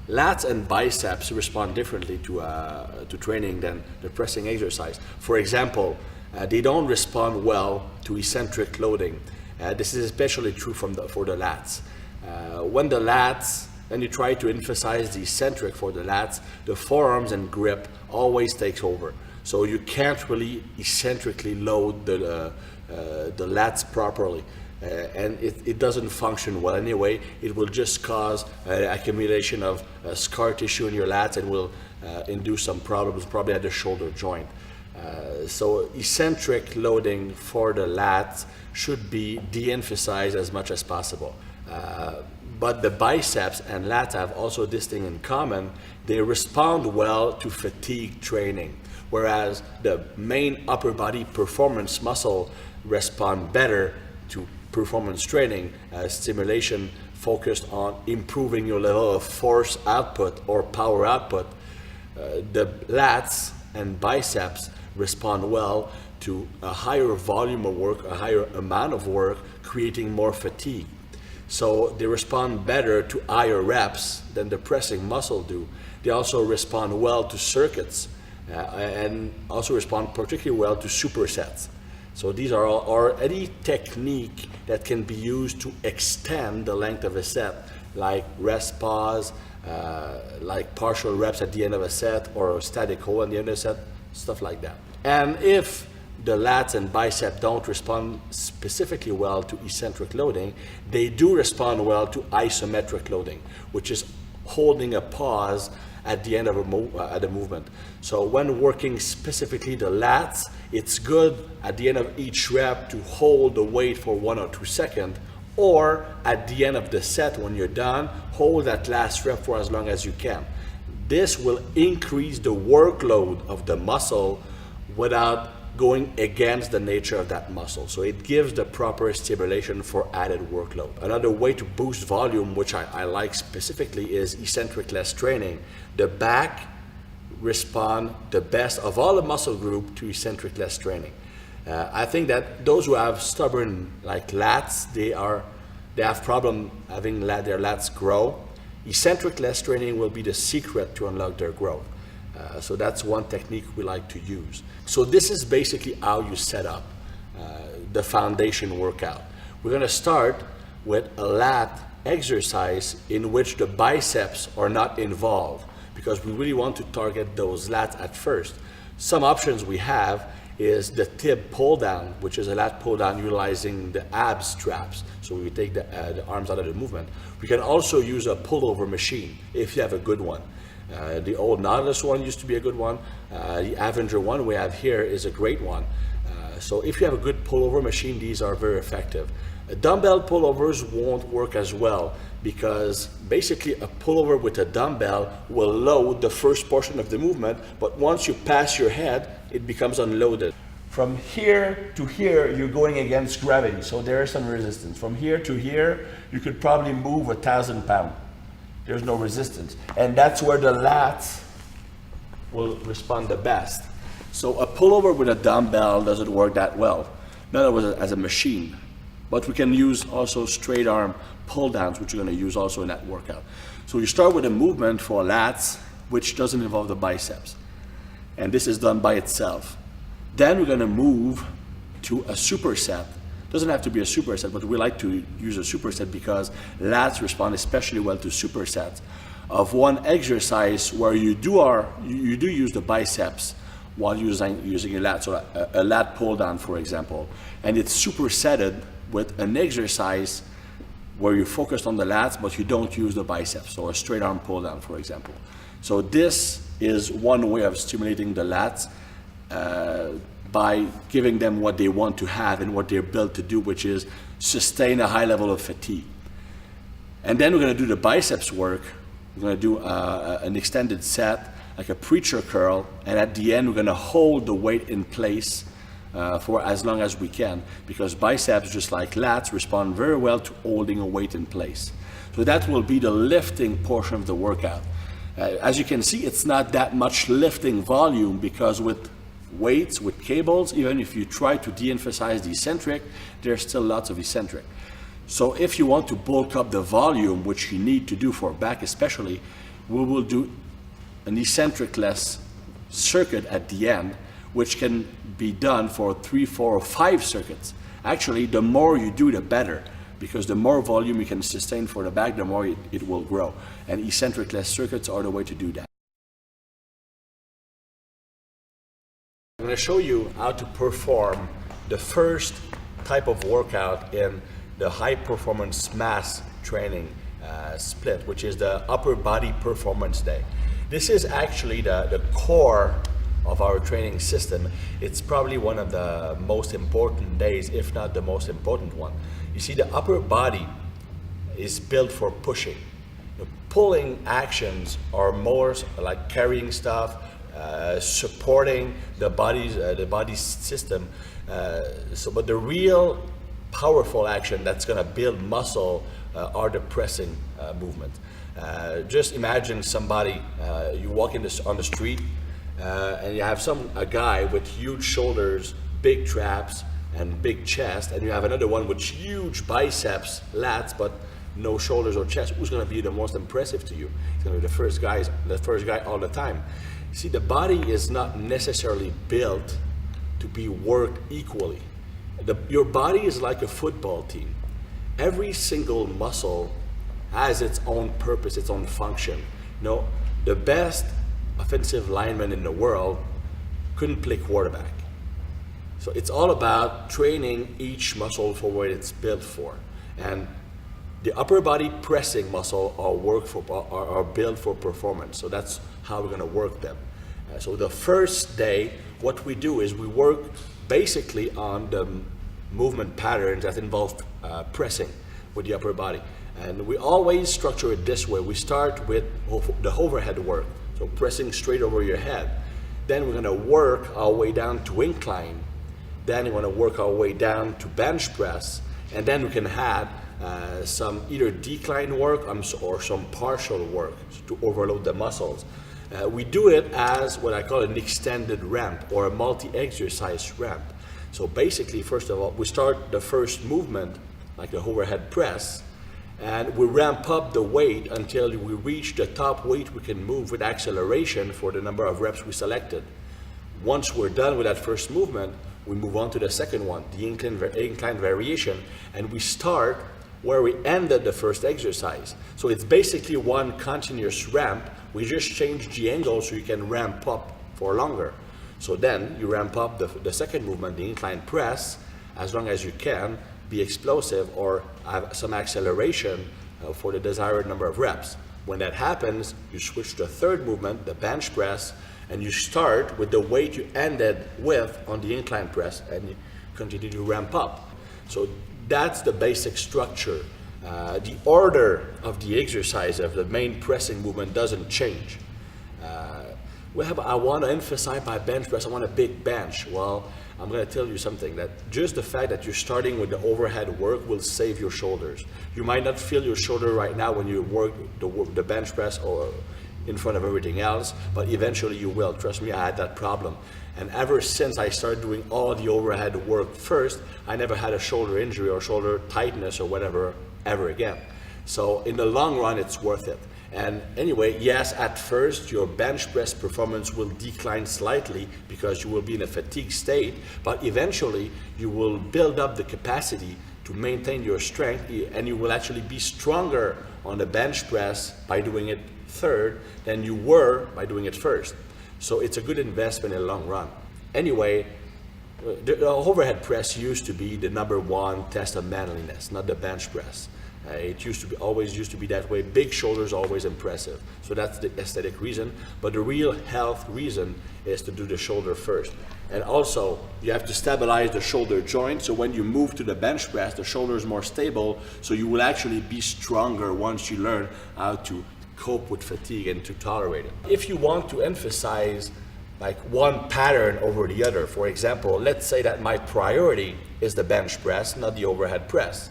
Lats and biceps respond differently to training than the pressing exercise. For example, they don't respond well to eccentric loading. This is especially true for the lats. When you try to emphasize the eccentric for the lats, the forearms and grip always takes over. So you can't really eccentrically load the lats properly. And it doesn't function well anyway. It will just cause accumulation of scar tissue in your lats and will induce some problems, probably at the shoulder joint. So eccentric loading for the lats should be de-emphasized as much as possible. But the biceps and lats have also this thing in common. They respond well to fatigue training, whereas the main upper body performance muscle respond better to performance training, stimulation focused on improving your level of force output or power output. The lats and biceps respond well to a higher volume of work, a higher amount of work, creating more fatigue. So they respond better to higher reps than the pressing muscle do. They also respond well to circuits and also respond particularly well to supersets. So these are all, or any technique that can be used to extend the length of a set, like rest pause, like partial reps at the end of a set, or a static hold at the end of a set, stuff like that. And if the lats and bicep don't respond specifically well to eccentric loading, they do respond well to isometric loading, which is holding a pause at the end of a movement. So when working specifically the lats, it's good at the end of each rep to hold the weight for 1 or 2 seconds, or at the end of the set when you're done, hold that last rep for as long as you can. This will increase the workload of the muscle without going against the nature of that muscle. So it gives the proper stimulation for added workload. Another way to boost volume, which I like specifically, is eccentric-less training. The back respond the best of all the muscle group to eccentric-less training. I think that those who have stubborn like lats, they have problem having their lats grow. Eccentric-less training will be the secret to unlock their growth. So that's one technique we like to use. So this is basically how you set up the foundation workout. We're going to start with a lat exercise in which the biceps are not involved, because we really want to target those lats at first. Some options we have is the tib pull down, which is a lat pull down utilizing the ab straps. So we take the arms out of the movement. We can also use a pullover machine if you have a good one. The old Nautilus one used to be a good one. The Avenger one we have here is a great one. So if you have a good pullover machine, these are very effective. Dumbbell pullovers won't work as well, because basically a pullover with a dumbbell will load the first portion of the movement, but once you pass your head, it becomes unloaded. From here to here, you're going against gravity, so there is some resistance. From here to here, you could probably move 1,000 pounds. There's no resistance. And that's where the lats will respond the best. So a pullover with a dumbbell doesn't work that well, not as a machine. But we can use also straight arm pull downs, which we're going to use also in that workout. So you start with a movement for lats, which doesn't involve the biceps. And this is done by itself. Then we're going to move to a superset. Doesn't have to be a superset, but we like to use a superset because lats respond especially well to supersets of one exercise where you do use the biceps while using a lat, so a lat pull down, for example, and it's supersetted with an exercise where you focus on the lats but you don't use the biceps, so a straight arm pull down, for example. So this is one way of stimulating the lats by giving them what they want to have and what they're built to do, which is sustain a high level of fatigue. And then we're going to do the biceps work. We're going to do an extended set, like a preacher curl, and at the end we're going to hold the weight in place for as long as we can, because biceps, just like lats, respond very well to holding a weight in place. So that will be the lifting portion of the workout. As you can see, it's not that much lifting volume, because with weights, with cables, even if you try to de-emphasize the eccentric, there's still lots of eccentric. So if you want to bulk up the volume, which you need to do for back especially, we will do an eccentric-less circuit at the end, which can be done for 3, 4, or 5 circuits. Actually, the more you do, the better, because the more volume you can sustain for the back, the more it will grow. And eccentric-less circuits are the way to do that. I'm going to show you how to perform the first type of workout in the high performance mass training split, which is the upper body performance day. This is actually the core of our training system. It's probably one of the most important days, if not the most important one. You see, the upper body is built for pushing. The pulling actions are more like carrying stuff, supporting the body's system. But the real powerful action that's going to build muscle are the pressing movement. Just imagine somebody, you walk on the street, and you have a guy with huge shoulders, big traps, and big chest, and you have another one with huge biceps, lats, but no shoulders or chest. Who's going to be the most impressive to you? It's going to be the first guy all the time. See, the body is not necessarily built to be worked equally. Your body is like a football team. Every single muscle has its own purpose, its own function. The best offensive lineman in the world couldn't play quarterback. So it's all about training each muscle for what it's built for. And the upper body pressing muscle are built for performance. So that's how we're going to work them. So the first day, what we do is we work basically on the movement patterns that involve pressing with the upper body. And we always structure it this way. We start with the overhead work, so pressing straight over your head. Then we're going to work our way down to incline. Then we're going to work our way down to bench press. And then we can add some either decline work or some partial work to overload the muscles. We do it as what I call an extended ramp or a multi-exercise ramp. So basically, first of all, we start the first movement, like the overhead press, and we ramp up the weight until we reach the top weight we can move with acceleration for the number of reps we selected. Once we're done with that first movement, we move on to the second one, the incline variation, and we start where we ended the first exercise. So it's basically one continuous ramp. We just change the angle so you can ramp up for longer. So then you ramp up the second movement, the incline press, as long as you can, be explosive or have some acceleration for the desired number of reps. When that happens, you switch to the third movement, the bench press, and you start with the weight you ended with on the incline press, and you continue to ramp up. So that's the basic structure. The order of the exercise of the main pressing movement doesn't change. I want to emphasize my bench press, I want a big bench. Well, I'm going to tell you something, that just the fact that you're starting with the overhead work will save your shoulders. You might not feel your shoulder right now when you work the bench press or in front of everything else, but eventually you will. Trust me, I had that problem. And ever since I started doing all the overhead work first, I never had a shoulder injury or shoulder tightness or whatever ever again. So in the long run, it's worth it. And anyway, yes, at first your bench press performance will decline slightly because you will be in a fatigue state, but eventually you will build up the capacity to maintain your strength, and you will actually be stronger on the bench press by doing it third than you were by doing it first. So it's a good investment in the long run. Anyway, the overhead press used to be the #1 test of manliness, not the bench press. It always used to be that way. Big shoulders, always impressive. So that's the aesthetic reason. But the real health reason is to do the shoulder first. And also, you have to stabilize the shoulder joint. So when you move to the bench press, the shoulder is more stable. So you will actually be stronger once you learn how to cope with fatigue and to tolerate it. If you want to emphasize like one pattern over the other, for example, let's say that my priority is the bench press, not the overhead press.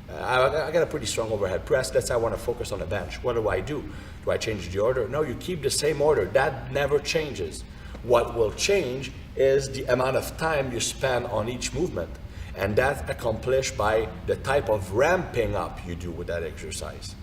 I got a pretty strong overhead press. Let's say I want to focus on the bench. What do? Do I change the order? No, you keep the same order. That never changes. What will change is the amount of time you spend on each movement. And that's accomplished by the type of ramping up you do with that exercise.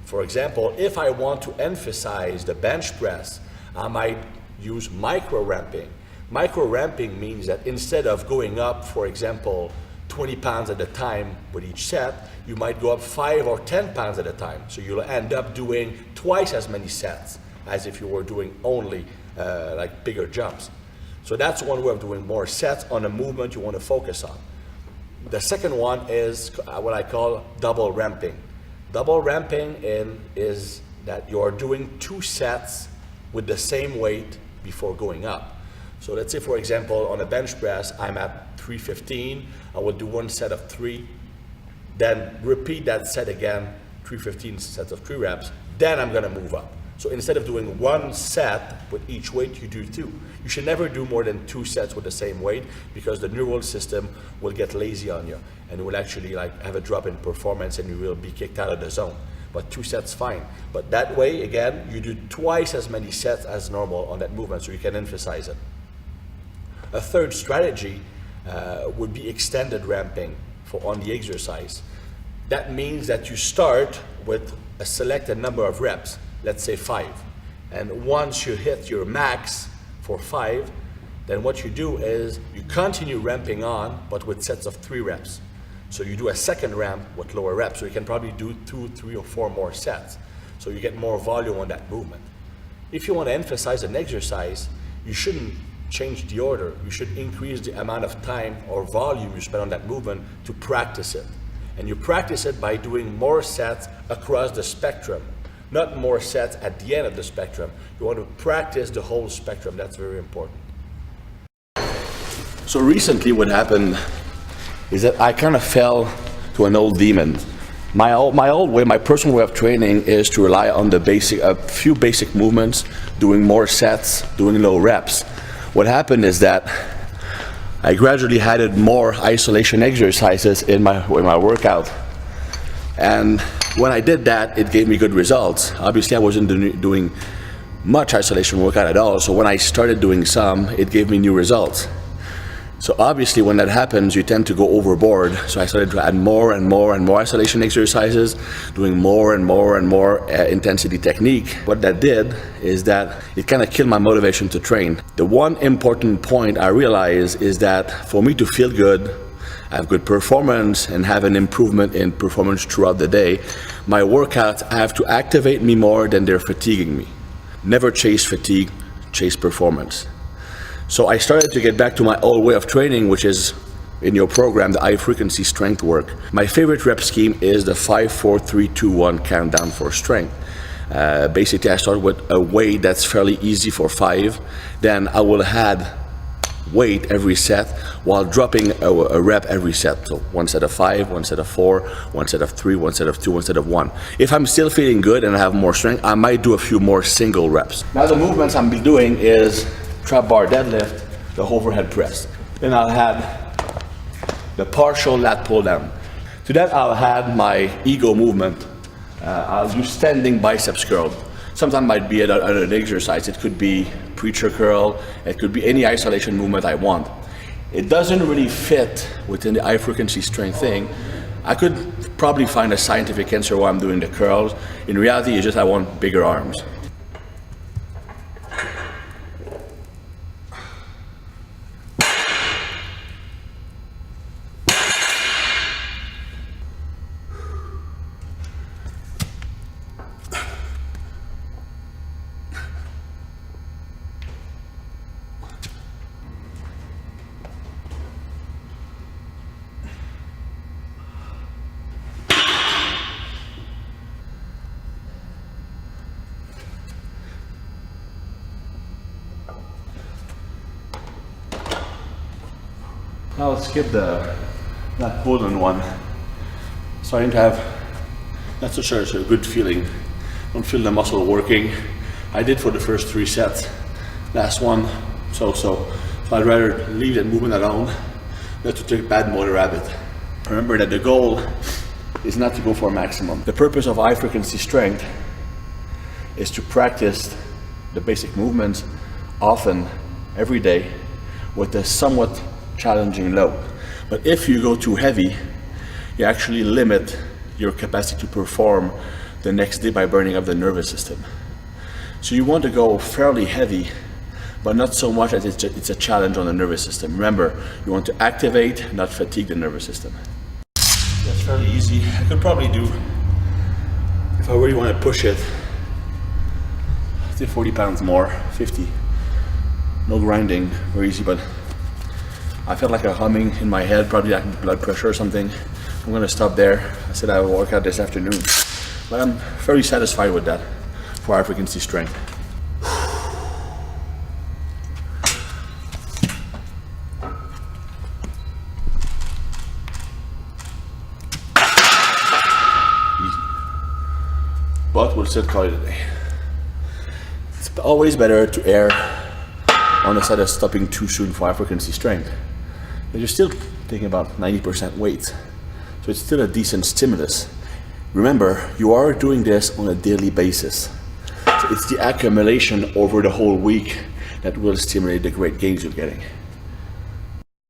For example, if I want to emphasize the bench press, I might use micro ramping. Micro ramping means that instead of going up, for example, 20 pounds at a time with each set, you might go up 5 or 10 pounds at a time. So you'll end up doing twice as many sets as if you were doing only like bigger jumps. So that's one way of doing more sets on a movement you want to focus on. The second one is what I call double ramping. Double ramping is that you're doing 2 sets with the same weight before going up. So let's say, for example, on a bench press, I'm at 315, I will do 1 set of 3, then repeat that set again, 315 sets of 3 reps, then I'm gonna move up. So instead of doing 1 set with each weight, you do 2. You should never do more than 2 sets with the same weight, because the neural system will get lazy on you and it will actually like have a drop in performance and you will be kicked out of the zone. But 2 sets fine. But that way, again, you do twice as many sets as normal on that movement, so you can emphasize it. A third strategy would be extended ramping on the exercise. That means that you start with a selected number of reps, let's say 5. And once you hit your max for 5, then what you do is you continue ramping on, but with sets of 3 reps. So you do a second ramp with lower reps, so you can probably do 2, 3, or 4 more sets. So you get more volume on that movement. If you want to emphasize an exercise, you shouldn't change the order. You should increase the amount of time or volume you spend on that movement to practice it. And you practice it by doing more sets across the spectrum, not more sets at the end of the spectrum. You want to practice the whole spectrum. That's very important. So recently what happened is that I kind of fell to an old demon. My old way, my personal way of training is to rely on a few basic movements, doing more sets, doing low reps. What happened is that I gradually added more isolation exercises in my workout. And when I did that, it gave me good results. Obviously, I wasn't doing much isolation workout at all, so when I started doing some, it gave me new results. So obviously when that happens, you tend to go overboard. So I started to add more and more and more isolation exercises, doing more and more and more intensity technique. What that did is that it kind of killed my motivation to train. The one important point I realized is that for me to feel good, have good performance, and have an improvement in performance throughout the day, my workouts have to activate me more than they're fatiguing me. Never chase fatigue, chase performance. So I started to get back to my old way of training, which is in your program, the high frequency strength work. My favorite rep scheme is the 5, 4, 3, 2, 1 countdown for strength. Basically, I start with a weight that's fairly easy for 5. Then I will add weight every set while dropping a rep every set. So 1 set of 5, 1 set of 4, 1 set of 3, 1 set of 2, 1 set of 1. If I'm still feeling good and I have more strength, I might do a few more single reps. Now the movements I'm doing is trap bar deadlift, the overhead press. Then I'll add the partial lat pull down. To that I'll add my ego movement. I'll do standing biceps curl. Sometimes it might be an exercise. It could be preacher curl. It could be any isolation movement I want. It doesn't really fit within the high frequency strength thing. I could probably find a scientific answer why I'm doing the curls. In reality, it's just I want bigger arms. Now let's skip that pull-down one. Starting to have not such a good feeling. Don't feel the muscle working. I did for the first 3 sets. Last one, so I'd rather leave that movement alone than to take bad motor habit. Remember that the goal is not to go for maximum. The purpose of high frequency strength is to practice the basic movements often, every day, with a somewhat challenging load. But if you go too heavy, you actually limit your capacity to perform the next day by burning up the nervous system. So you want to go fairly heavy, but not so much that it's a challenge on the nervous system. Remember, you want to activate, not fatigue the nervous system. That's fairly easy. I could probably do, if I really want to push it, 40 pounds more, 50. No grinding, very easy, but I felt like a humming in my head, probably like blood pressure or something. I'm gonna stop there. I said I will work out this afternoon. But I'm very satisfied with that for high frequency strength. Easy. But we'll still call it a day. It's always better to err on the side of stopping too soon for high frequency strength. But you're still taking about 90% weight. So it's still a decent stimulus. Remember, you are doing this on a daily basis. So it's the accumulation over the whole week that will stimulate the great gains you're getting.